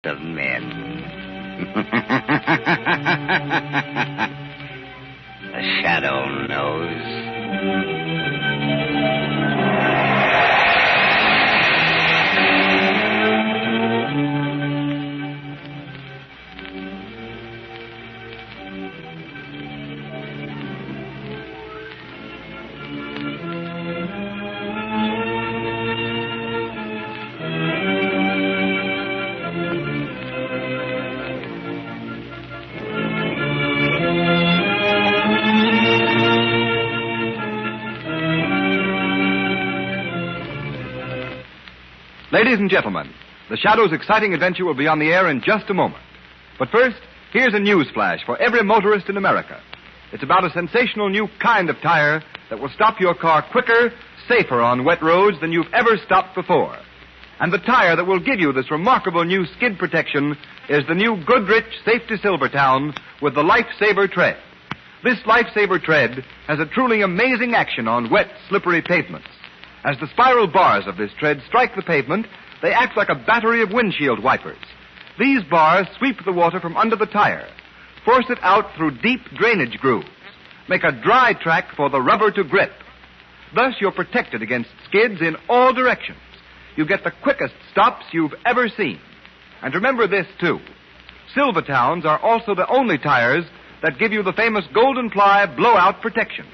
of men. The shadow knows. Ladies and gentlemen, the Shadow's exciting adventure will be on the air in just a moment. But first, here's a news flash for every motorist in America. It's about a sensational new kind of tire that will stop your car quicker, safer on wet roads than you've ever stopped before. And the tire that will give you this remarkable new skid protection is the new Goodrich Safety Silvertown with the Lifesaver Tread. This Lifesaver Tread has a truly amazing action on wet, slippery pavements. As the spiral bars of this tread strike the pavement, they act like a battery of windshield wipers. These bars sweep the water from under the tire, force it out through deep drainage grooves, make a dry track for the rubber to grip. Thus, you're protected against skids in all directions. You get the quickest stops you've ever seen. And remember this, too. Silvertowns are also the only tires that give you the famous golden ply blowout protection.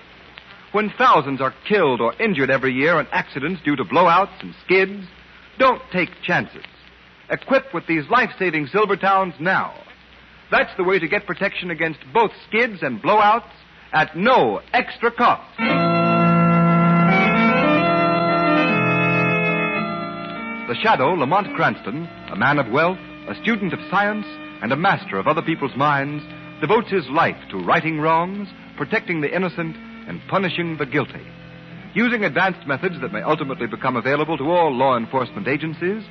When thousands are killed or injured every year in accidents due to blowouts and skids, don't take chances. Equip with these life-saving Silvertowns now. That's the way to get protection against both skids and blowouts at no extra cost. The Shadow, Lamont Cranston, a man of wealth, a student of science, and a master of other people's minds, devotes his life to righting wrongs, protecting the innocent, and punishing the guilty. Using advanced methods that may ultimately become available to all law enforcement agencies,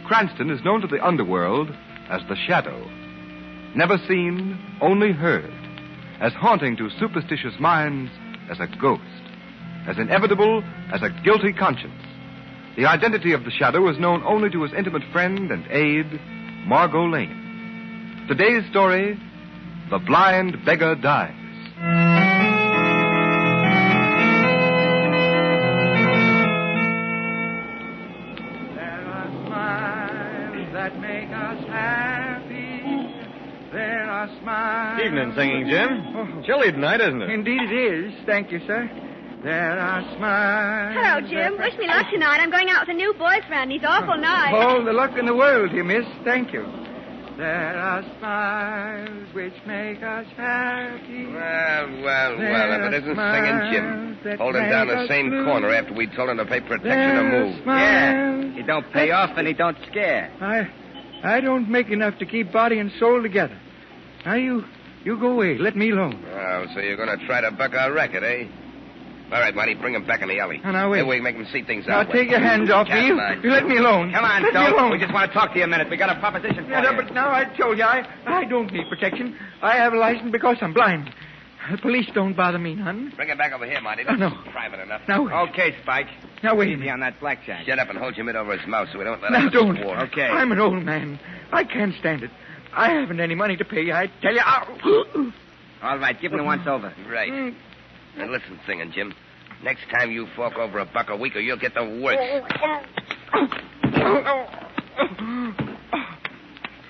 Cranston is known to the underworld as the Shadow. Never seen, only heard. As haunting to superstitious minds as a ghost. As inevitable as a guilty conscience. The identity of the Shadow is known only to his intimate friend and aide, Margot Lane. Today's story, The Blind Beggar Dies. That make us happy. There are smiles. Evening singing, Jim. Chilly tonight, isn't it? Indeed it is. Thank you, sir. There are smiles. Hello, Jim. Wish me luck tonight. I'm going out with a new boyfriend. He's awful nice. All the luck in the world, you miss. Thank you. There are smiles which make us happy. Well, if it isn't singing Jim. Holding down the same corner after we told him to pay protection to move. Yeah, he don't pay off and he don't scare. I don't make enough to keep body and soul together. Now, you go away. Let me alone. Oh, so you're going to try to buck our racket, eh? All right, Marty, bring him back in the alley. Oh, now, wait. Maybe we can make him see things Now, out. take your hands off me. You let me alone. Come on, let me Dope. alone. We just want to talk to you a minute. We got a proposition for you. But now I told you, I don't need protection. I have a license because I'm blind. The police don't bother me none. Bring him back over here, Marty. Oh, no. Private enough. Now, wait. Okay, Spike. Now, wait a Easy minute. on that blackjack. Shut up and hold your mitt over his mouth so we don't let Now, out don't. a swore. Okay. I'm an old man. I can't stand it. I haven't any money to pay. I tell you. Ow. All right, give him the once over. Right. And listen, singing Jim. Next time you fork over $1 a week or you'll get the works.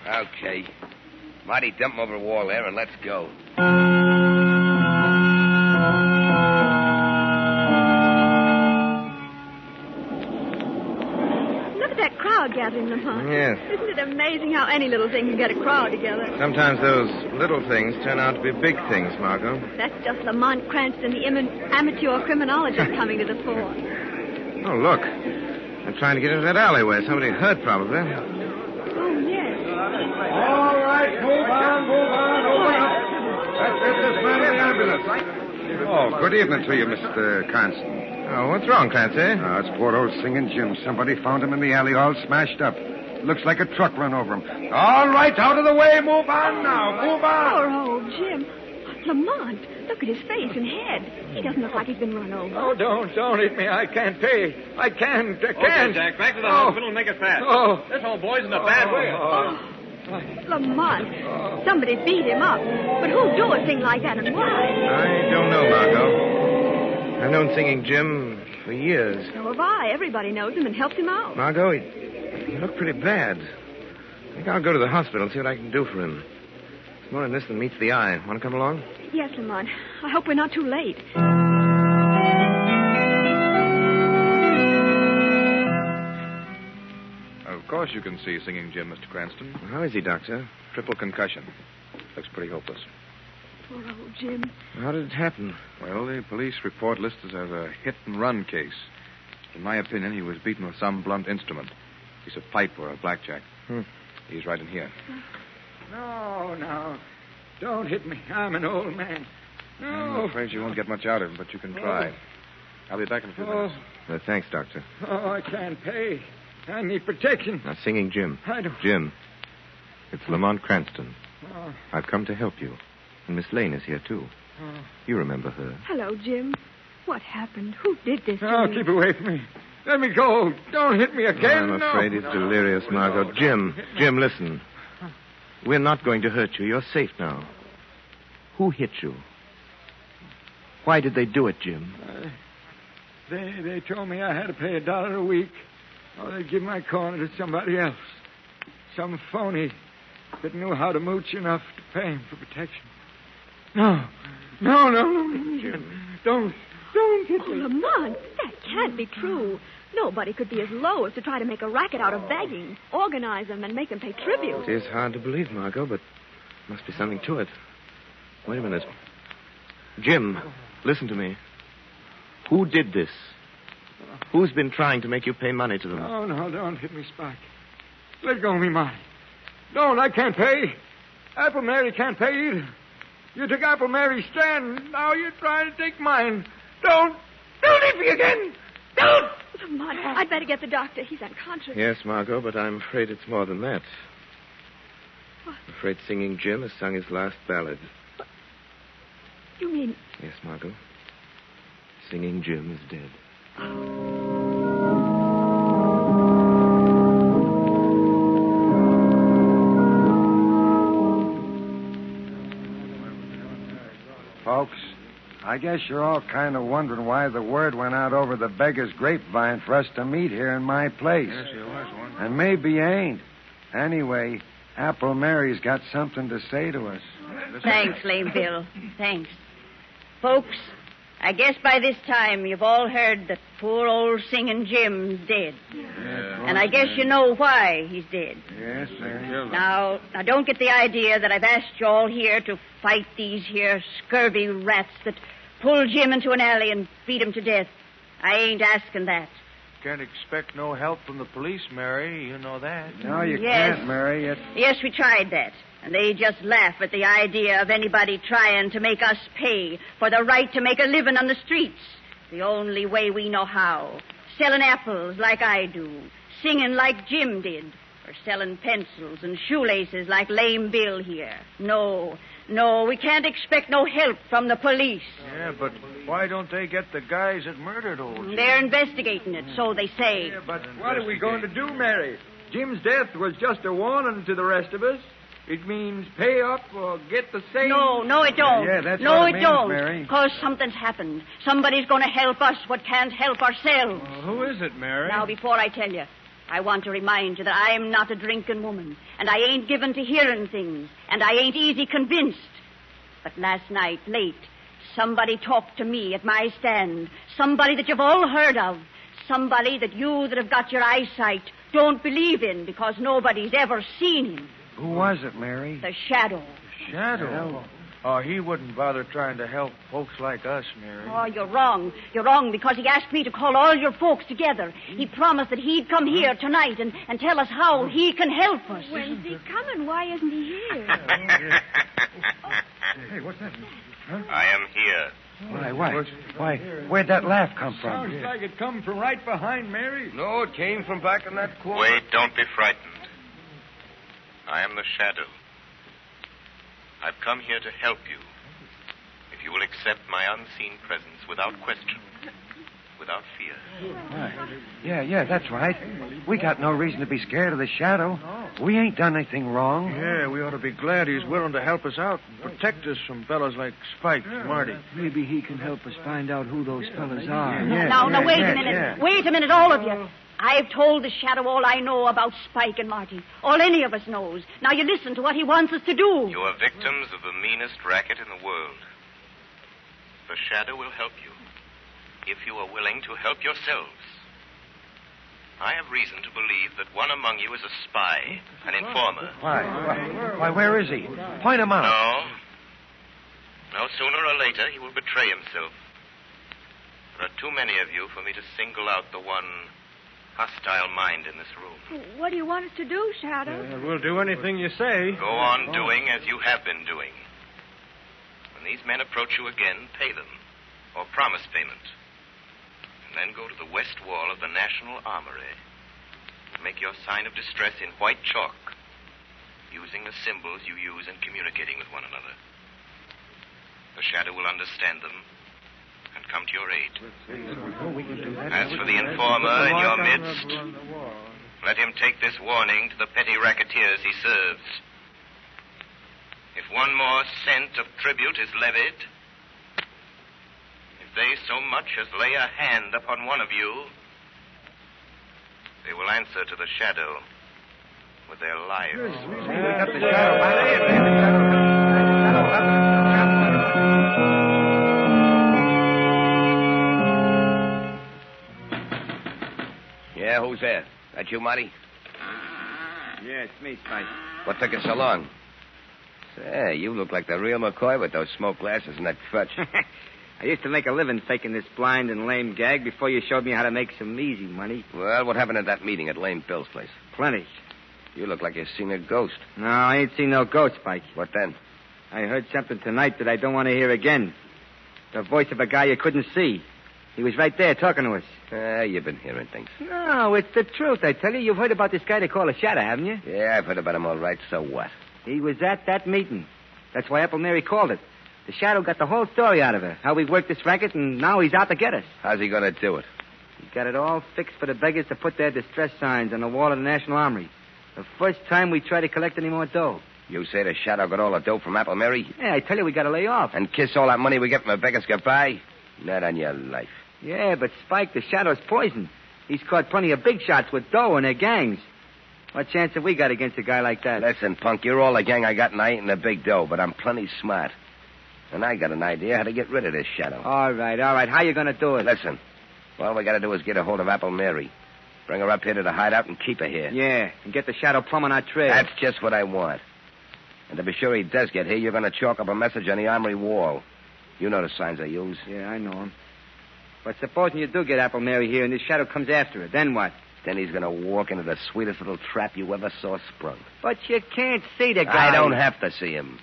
Okay. Marty, dump him over the wall there and let's go. Look at that crowd gathering, Lamont. Yes. Isn't it amazing how any little thing can get a crowd together? Sometimes those little things turn out to be big things, Margot. That's just Lamont Cranston, the amateur criminologist, coming to the fore. Oh, look. They're trying to get into that alleyway. Somebody heard, probably. Oh, yes. All right, move on. Open up. Let's get this man in the ambulance. Oh, good evening to you, Mr. Cranston. Oh, what's wrong, Clancy? It's poor old singing Jim. Somebody found him in the alley all smashed up. Looks like a truck run over him. All right, out of the way. Move on now. Move on. Poor old Jim. Lamont, look at his face and head. He doesn't look like he's been run over. Oh, don't hit me. I can't pay. I can't. Okay, Jack, back to the hospital and make it fast. Oh. This old boy's in a bad way. Lamont, somebody beat him up. But who'd do a thing like that and why? I don't know, Margot. I've known Singing Jim for years. So have I. Everybody knows him and helps him out. Margot, he looked pretty bad. I think I'll go to the hospital and see what I can do for him. It's more in this than meets the eye. Want to come along? Yes, Lamont. I hope we're not too late. Of course you can see Singing Jim, Mr. Cranston. How is he, Doctor? Triple concussion. Looks pretty hopeless. Poor old Jim. How did it happen? Well, the police report lists it as a hit-and-run case. In my opinion, he was beaten with some blunt instrument. A piece of pipe or a blackjack. He's right in here. No. Don't hit me. I'm an old man. No. I'm afraid you won't get much out of him, but you can try. I'll be back in a few minutes. Thanks, Doctor. I can't pay. I need protection. Now, Singing Jim. I don't... Jim, it's Lamont Cranston. Oh. I've come to help you. And Miss Lane is here, too. You remember her. Hello, Jim. What happened? Who did this to Oh, you? keep away from me. Let me go. Don't hit me again. I'm afraid he's delirious, Margot. Jim, listen. We're not going to hurt you. You're safe now. Who hit you? Why did they do it, Jim? They told me I had to pay $1 a week, or they'd give my corner to somebody else. Some phony that knew how to mooch enough to pay him for protection. No. Jim. Don't hit Oh, me. Lamont, that can't be true. Nobody could be as low as to try to make a racket out of begging, organize them, and make them pay tribute. It is hard to believe, Margot, but must be something to it. Wait a minute. Jim, listen to me. Who did this? Who's been trying to make you pay money to them? No, don't hit me, Spike. Let go of me, Marty. Don't, I can't pay. Apple Mary can't pay either. You took Apple Mary's stand. Now you're trying to take mine. Don't hit me again. Don't! Lamont, I'd better get the doctor. He's unconscious. Yes, Margot, but I'm afraid it's more than that. What? I'm afraid Singing Jim has sung his last ballad. You mean... Yes, Margot. Singing Jim is dead. Folks, I guess you're all kind of wondering why the word went out over the beggar's grapevine for us to meet here in my place. Yes, there was one. And maybe you ain't. Anyway, Apple Mary's got something to say to us. Thanks, Lame Bill. Thanks. Folks, I guess by this time you've all heard that poor old Singing Jim's dead. And I guess you know why he's dead. Yes, sir. Now, don't get the idea that I've asked you all here to fight these here scurvy rats that pulled Jim into an alley and beat him to death. I ain't asking that. Can't expect no help from the police, Mary. You know that. No, you Yes. can't, Mary. Yes, we tried that. And they just laugh at the idea of anybody trying to make us pay for the right to make a living on the streets. The only way we know how. Selling apples like I do. Singing like Jim did. Or selling pencils and shoelaces like Lame Bill here. No, we can't expect no help from the police. Yeah, but why don't they get the guys that murdered old Jim? They're investigating it, so they say. Yeah, but what are we going to do, Mary? Jim's death was just a warning to the rest of us. It means pay up or get the same... No, it don't. Yeah, that's no, what it it means, don't. Mary. Because something's happened. Somebody's going to help us what can't help ourselves. Who is it, Mary? Now, before I tell you, I want to remind you that I'm not a drinking woman, and I ain't given to hearing things, and I ain't easy convinced. But last night, late, somebody talked to me at my stand. Somebody that you've all heard of. Somebody that you that have got your eyesight don't believe in because nobody's ever seen him. Who was it, Mary? The Shadow. Shadow. Oh, he wouldn't bother trying to help folks like us, Mary. Oh, you're wrong. You're wrong because he asked me to call all your folks together. He promised that he'd come here tonight and tell us how he can help us. When's he coming? Why isn't he here? Hey, what's that? Huh? I am here. Why, where'd that laugh come from? Sounds like it come from right behind Mary. No, it came from back in that corner. Wait, don't be frightened. I am the Shadow. I've come here to help you. If you will accept my unseen presence without question, without fear. Yeah, that's right. We got no reason to be scared of the Shadow. We ain't done anything wrong. Yeah, we ought to be glad he's willing to help us out and protect us from fellas like Spike and Marty. Maybe he can help us find out who those fellas are. Now, wait a minute. Wait a minute, all of you. I've told the Shadow all I know about Spike and Marty. All any of us knows. Now you listen to what he wants us to do. You are victims of the meanest racket in the world. The Shadow will help you if you are willing to help yourselves. I have reason to believe that one among you is a spy, an informer. Why, where is he? Point him out. No, sooner or later he will betray himself. There are too many of you for me to single out the one hostile mind in this room. What do you want us to do, Shadow? We'll do anything you say. Go on doing as you have been doing. When these men approach you again, pay them, or promise payment. And then go to the west wall of the National Armory. Make your sign of distress in white chalk, using the symbols you use in communicating with one another. The Shadow will understand them and come to your aid. As for the informer in your midst, let him take this warning to the petty racketeers he serves. If one more cent of tribute is levied, if they so much as lay a hand upon one of you, they will answer to the Shadow with their lives. We got the Shadow back. Yeah, who's there? That you, Marty? Yeah, it's me, Spike. What took you so long? Say, you look like the real McCoy with those smoke glasses and that crutch. I used to make a living faking this blind and lame gag before you showed me how to make some easy money. Well, what happened at that meeting at Lame Bill's place? Plenty. You look like you've seen a ghost. No, I ain't seen no ghost, Spike. What then? I heard something tonight that I don't want to hear again. The voice of a guy you couldn't see. He was right there talking to us. You've been hearing things. No, it's the truth, I tell you. You've heard about this guy they call a Shadow, haven't you? Yeah, I've heard about him all right. So what? He was at that meeting. That's why Apple Mary called it. The Shadow got the whole story out of her. How we worked this racket, and now he's out to get us. How's he going to do it? He got it all fixed for the beggars to put their distress signs on the wall of the National Armory. The first time we try to collect any more dough. You say the Shadow got all the dough from Apple Mary? Yeah, I tell you, we got to lay off. And kiss all that money we get from the beggars goodbye? Not on your life. Yeah, but Spike, the Shadow's poison. He's caught plenty of big shots with dough and their gangs. What chance have we got against a guy like that? Listen, punk, you're all the gang I got, and I ain't in the big dough, but I'm plenty smart. And I got an idea how to get rid of this Shadow. All right. How you going to do it? Listen, all we got to do is get a hold of Apple Mary. Bring her up here to the hideout and keep her here. Yeah, and get the Shadow plumb on our trail. That's just what I want. And to be sure he does get here, you're going to chalk up a message on the armory wall. You know the signs I use. Yeah, I know them. But supposing you do get Apple Mary here and this Shadow comes after her, then what? Then he's going to walk into the sweetest little trap you ever saw sprung. But you can't see the guy. I don't have to see him.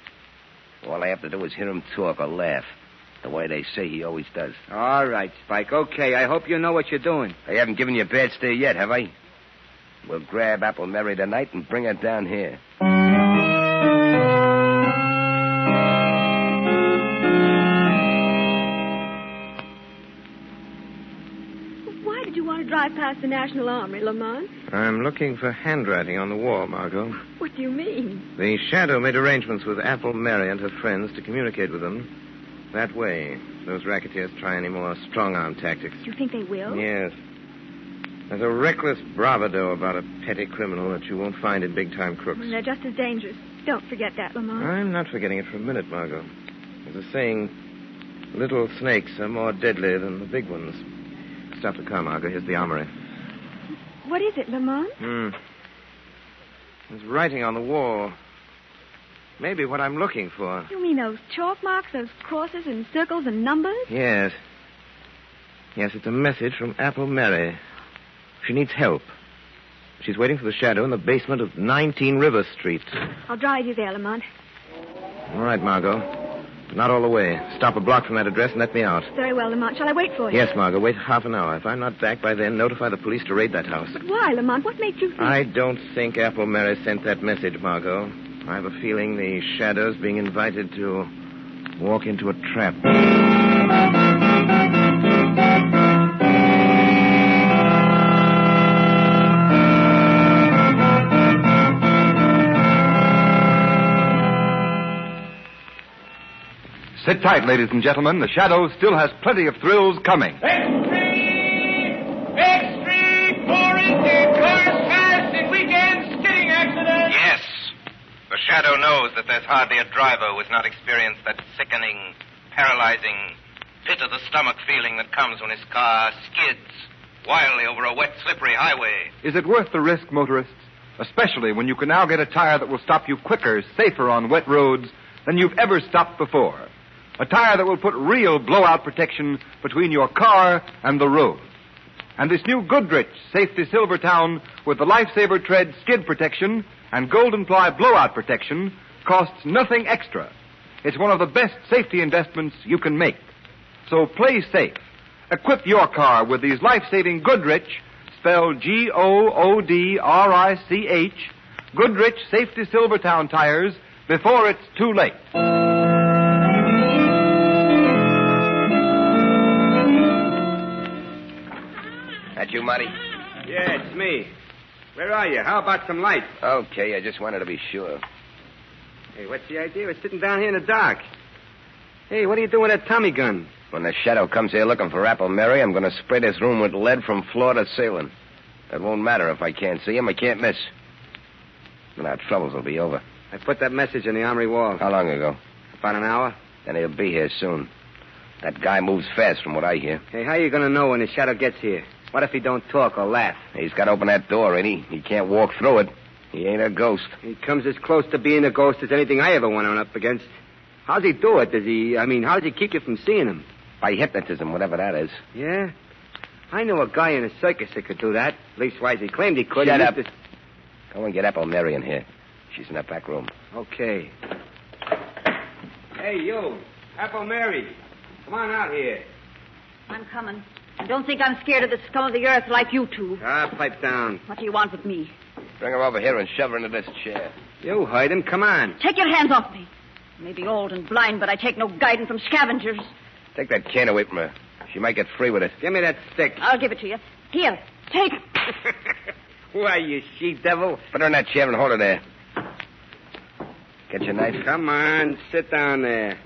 All I have to do is hear him talk or laugh, the way they say he always does. All right, Spike. Okay, I hope you know what you're doing. I haven't given you a bad steer yet, have I? We'll grab Apple Mary tonight and bring her down here. Why did you want to drive past the National Armory, Lamont? I'm looking for handwriting on the wall, Margot. What do you mean? The Shadow made arrangements with Apple Mary and her friends to communicate with them. That way, those racketeers try any more strong-arm tactics. Do you think they will? Yes. There's a reckless bravado about a petty criminal that you won't find in big-time crooks. Well, they're just as dangerous. Don't forget that, Lamont. I'm not forgetting it for a minute, Margot. There's a saying, little snakes are more deadly than the big ones. Stop the car, Margot. Here's the armory. What is it, Lamont? There's writing on the wall. Maybe what I'm looking for. You mean those chalk marks, those crosses and circles and numbers? Yes. Yes, it's a message from Apple Mary. She needs help. She's waiting for the Shadow in the basement of 19 River Street. I'll drive you there, Lamont. All right, Margot. But not all the way. Stop a block from that address and let me out. Very well, Lamont. Shall I wait for you? Yes, Margot. Wait half an hour. If I'm not back by then, notify the police to raid that house. But why, Lamont? What made you think... I don't think Apple Mary sent that message, Margot. I have a feeling the Shadow's being invited to walk into a trap. Sit tight, ladies and gentlemen. The Shadow still has plenty of thrills coming. Extreme! Pouring in cars fast in weekend skidding accident! Yes. The Shadow knows that there's hardly a driver who has not experienced that sickening, paralyzing, pit-of-the-stomach feeling that comes when his car skids wildly over a wet, slippery highway. Is it worth the risk, motorists? Especially when you can now get a tire that will stop you quicker, safer on wet roads than you've ever stopped before. A tire that will put real blowout protection between your car and the road. And this new Goodrich Safety Silvertown with the Lifesaver Tread skid protection and Golden Ply blowout protection costs nothing extra. It's one of the best safety investments you can make. So play safe. Equip your car with these life-saving Goodrich, spelled Goodrich, Goodrich Safety Silvertown tires before it's too late. That you, Marty? Yeah, it's me. Where are you? How about some light? Okay, I just wanted to be sure. Hey, what's the idea of sitting down here in the dark? Hey, what are you doing with that Tommy gun? When the Shadow comes here looking for Apple Mary, I'm going to spray this room with lead from floor to ceiling. It won't matter if I can't see him. I can't miss. Then our troubles will be over. I put that message on the armory wall. How long ago? About an hour. Then he'll be here soon. That guy moves fast from what I hear. Hey, how are you going to know when the Shadow gets here? What if he don't talk or laugh? He's got to open that door, ain't he? He can't walk through it. He ain't a ghost. He comes as close to being a ghost as anything I ever went on up against. How's he do it? How does he keep you from seeing him? By hypnotism, whatever that is. Yeah? I know a guy in a circus that could do that. Leastwise, he claimed he could. Shut up. Go and get Apple Mary in here. She's in that back room. Okay. Hey, you. Apple Mary. Come on out here. I'm coming. I don't think I'm scared of the scum of the earth like you two. Pipe down. What do you want with me? Bring her over here and shove her into this chair. You heard him. Come on. Take your hands off me. I may be old and blind, but I take no guidance from scavengers. Take that can away from her. She might get free with it. Give me that stick. I'll give it to you. Here, take it. Why, you she-devil? Put her in that chair and hold her there. Get your knife. Come on, sit down there.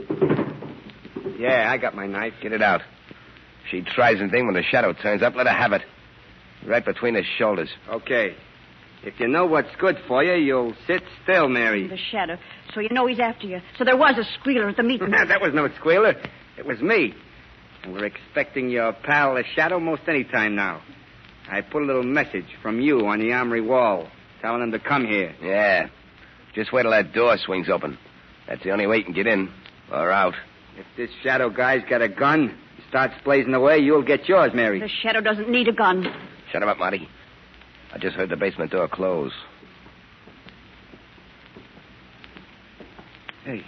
Yeah, I got my knife. Get it out. If she tries anything when the Shadow turns up, let her have it. Right between his shoulders. Okay. If you know what's good for you, you'll sit still, Mary. The Shadow. So you know he's after you. So there was a squealer at the meeting. That was no squealer. It was me. And we're expecting your pal, the Shadow, most any time now. I put a little message from you on the armory wall, telling him to come here. Yeah. Just wait till that door swings open. That's the only way you can get in or out. If this Shadow guy's got a gun, he starts blazing away, you'll get yours, Mary. The Shadow doesn't need a gun. Shut him up, Marty. I just heard the basement door close. Hey,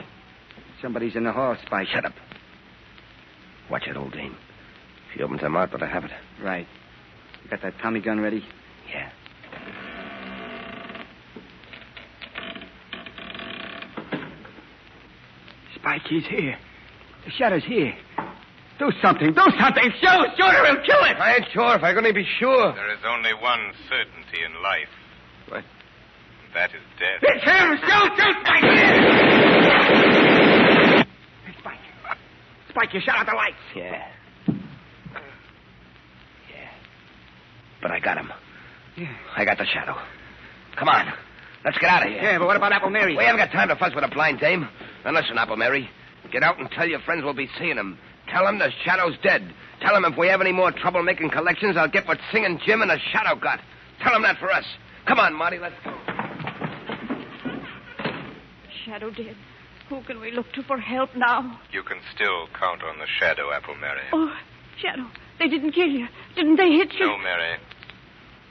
somebody's in the hall, Spike. Shut up. Watch it, old dame. If she opens her mouth, better have it. Right. You got that Tommy gun ready? Yeah. Spike, he's here. The Shadow's here. Do something. Do something. Shoot her. He'll kill it. I ain't sure if I can only be sure. There is only one certainty in life. What? That is death. It's him. Shoot, Spike. Hey, Spike. Spike, you shut out the lights. Yeah. But I got him. Yeah. I got the Shadow. Come on. Let's get out of here. Yeah, but what about Apple Mary? We haven't got time to fuss with a blind dame. And listen, Apple Mary. Get out and tell your friends we'll be seeing him. Tell them the Shadow's dead. Tell them if we have any more trouble making collections, I'll get what Singing Jim and the Shadow got. Tell them that for us. Come on, Marty, let's go. Shadow dead. Who can we look to for help now? You can still count on the Shadow, Apple Mary. Oh, Shadow, they didn't kill you. Didn't they hit you? No, Mary.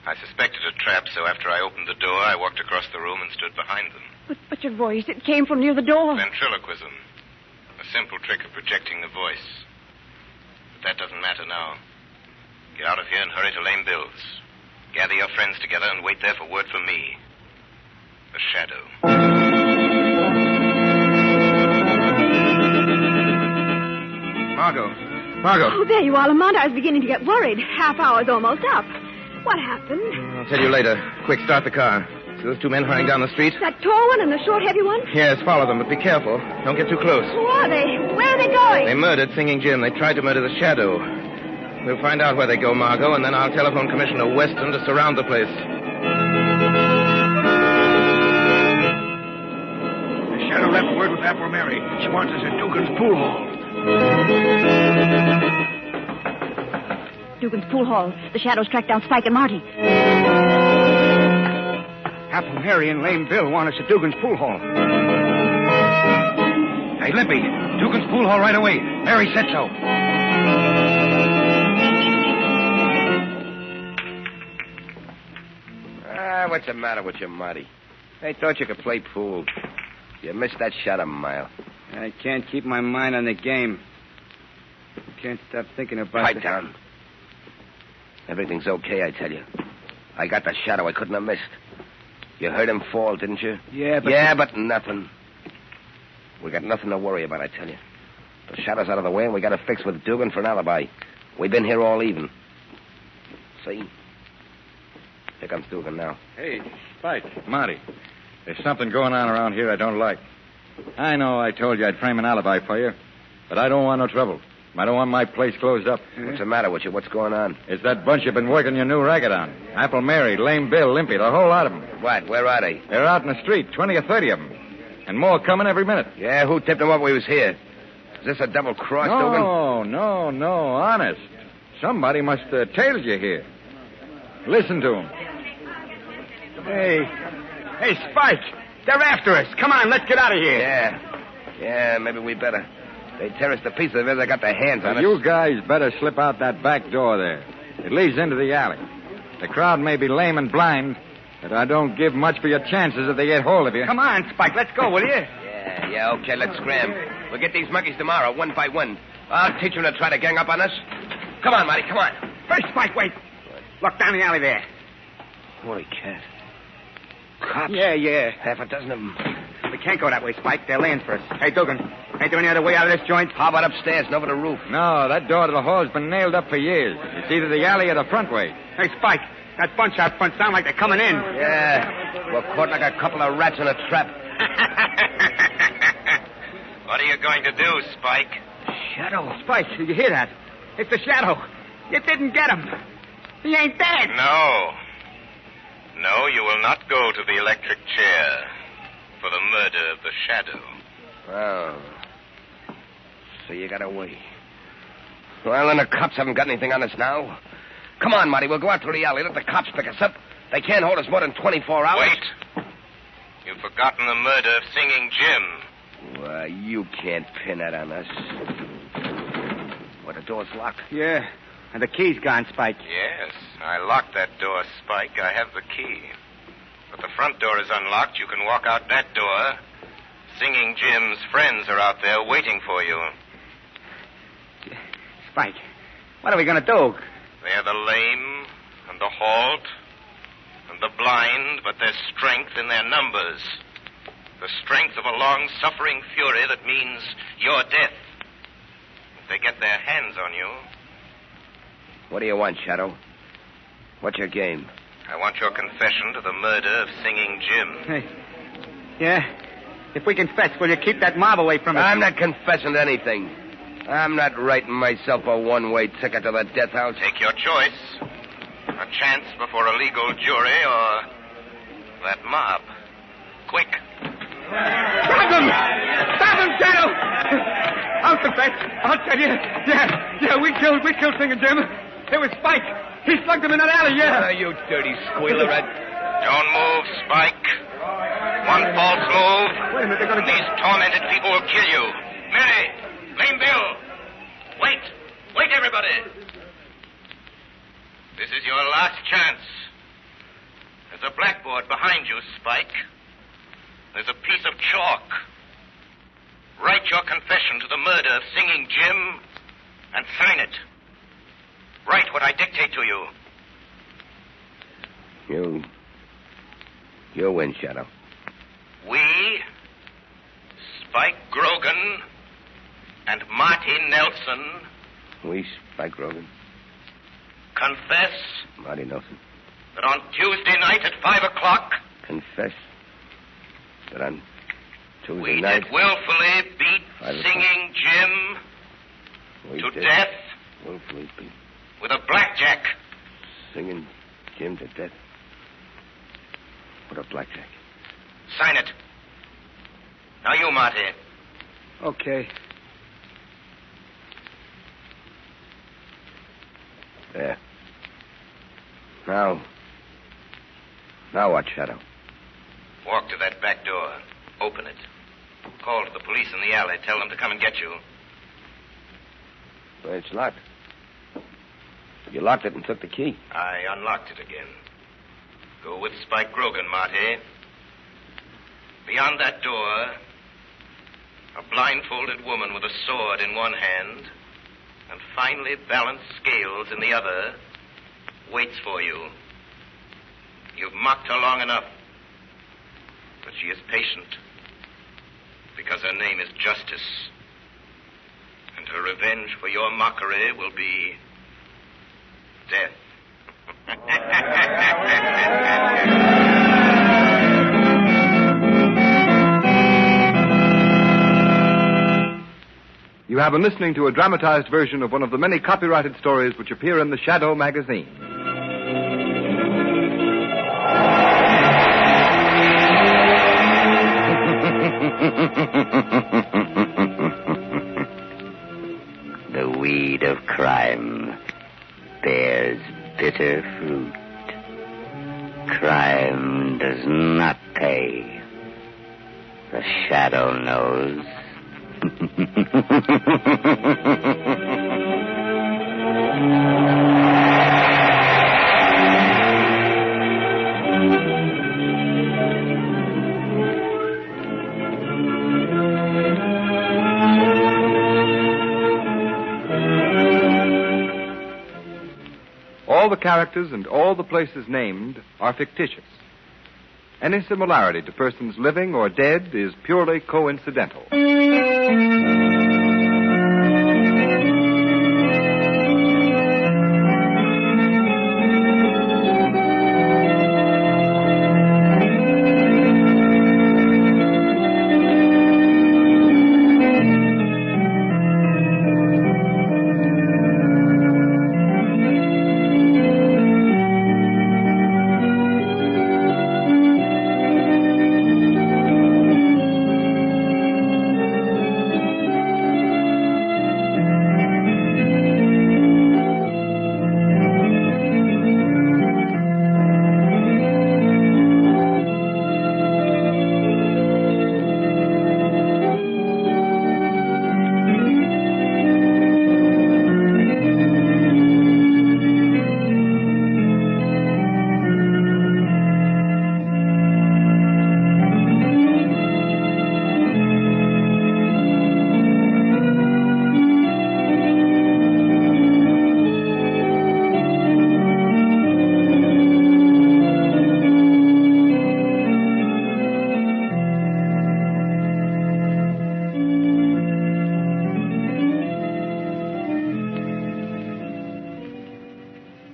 I suspected a trap, so after I opened the door, I walked across the room and stood behind them. But your voice, it came from near the door. Ventriloquism. A simple trick of projecting the voice. But that doesn't matter now. Get out of here and hurry to Lame Bill's. Gather your friends together and wait there for word from me. The Shadow. Margot. Oh, there you are, Lamont. I was beginning to get worried. Half hour's almost up. What happened? I'll tell you later. Quick, start the car. See those two men hurrying down the street? That tall one and the short, heavy one? Yes, follow them, but be careful. Don't get too close. Who are they? Where are they going? They murdered Singing Jim. They tried to murder the Shadow. We'll find out where they go, Margot, and then I'll telephone Commissioner Weston to surround the place. The Shadow left word with Apple Mary. She wants us at Dugan's pool hall. Dugan's pool hall. The Shadows tracked down Spike and Marty. Apple Mary and Lame Bill want us at Dugan's pool hall. Hey, Limpy, Dugan's pool hall right away. Mary said so. What's the matter with you, Marty? I thought you could play pool. You missed that shot a mile. I can't keep my mind on the game. Can't stop thinking about Pipe down. Everything's okay, I tell you. I got the Shadow I couldn't have missed. You heard him fall, didn't you? Yeah, but... Yeah, but nothing. We got nothing to worry about, I tell you. The Shadow's out of the way, and we got to fix with Dugan for an alibi. We've been here all even. See? Here comes Dugan now. Hey, Spike. Marty, there's something going on around here I don't like. I know I told you I'd frame an alibi for you, but I don't want no trouble. I don't want my place closed up. What's the matter with you? What's going on? It's that bunch you've been working your new racket on. Apple Mary, Lame Bill, Limpy, the whole lot of them. What? Where are they? They're out in the street, 20 or 30 of them. And more coming every minute. Yeah, who tipped them up we was here? Is this a double cross, Dugan? No, honest. Somebody must have tailed you here. Listen to him. Hey, Spike. They're after us. Come on, let's get out of here. Yeah, maybe we better. They tear us to pieces if they got their hands on us. You guys better slip out that back door there. It leads into the alley. The crowd may be lame and blind, but I don't give much for your chances if they get hold of you. Come on, Spike. Let's go, will you? Yeah, okay, let's scram. We'll get these monkeys tomorrow, one by one. I'll teach them to try to gang up on us. Come on, Marty, come on. First, Spike, wait. Look down the alley there. Holy cat. Cops? Yeah. Half a dozen of them. We can't go that way, Spike. They're laying for us. Hey, Dugan, ain't there any other way out of this joint? How about upstairs and over the roof? No, that door to the hall's been nailed up for years. It's either the alley or the front way. Hey, Spike, that bunch out front sound like they're coming in. Yeah, we're caught like a couple of rats in a trap. What are you going to do, Spike? Shadow. Spike, did you hear that? It's the Shadow. You didn't get him. He ain't dead. No, you will not go to the electric chair for the murder of the Shadow. Oh. So you got away. Well, then the cops haven't got anything on us now. Come on, Marty, we'll go out through the alley. Let the cops pick us up. They can't hold us more than 24 hours. Wait. You've forgotten the murder of Singing Jim. Why, you can't pin that on us. Well, the door's locked. Yeah, and the key's gone, Spike. Yes, I locked that door, Spike. I have the key. But the front door is unlocked. You can walk out that door. Singing Jim's friends are out there waiting for you. Spike, what are we going to do? They're the lame and the halt and the blind, but there's strength in their numbers. The strength of a long-suffering fury that means your death. If they get their hands on you... What do you want, Shadow? What's your game? I want your confession to the murder of Singing Jim. Hey. Yeah? If we confess, will you keep that mob away from us? I'm not confessing to anything. I'm not writing myself a one-way ticket to the death house. Take your choice. A chance before a legal jury or that mob. Quick. Stop him! Stop him, Shadow! I'll confess. I'll tell you. Yeah, we killed Singing Jim. It was Spike. He slugged him in that alley, yeah. You dirty squealer. Don't move, Spike. One false move. Wait a minute, they're going to... These tormented people will kill you. Mary, Lame Bill. Wait, everybody. This is your last chance. There's a blackboard behind you, Spike. There's a piece of chalk. Write your confession to the murder of Singing Jim and sign it. Write what I dictate to you. You win, Shadow. We, Spike Grogan and Marty Nelson... We, Spike Grogan. Confess... Marty Nelson. That on Tuesday night at 5 o'clock... confess that on Tuesday We night... did willfully beat Singing Jim to death Willfully beat with a blackjack. Singing Jim to death with a blackjack. Sign it. Now you, Marty. Okay. There. Now what, Shadow? Walk to that back door. Open it. Call to the police in the alley. Tell them to come and get you. Well, it's locked. You locked it and took the key. I unlocked it again. Go with Spike Grogan, Marty. Beyond that door, a blindfolded woman with a sword in one hand and finely balanced scales in the other waits for you. You've mocked her long enough, but she is patient because her name is Justice, and her revenge for your mockery will be death. You have been listening to a dramatized version of one of the many copyrighted stories which appear in the Shadow magazine. The weed of crime bears bitter fruit. Crime does not pay. The Shadow knows. All the characters and all the places named are fictitious. Any similarity to persons living or dead is purely coincidental.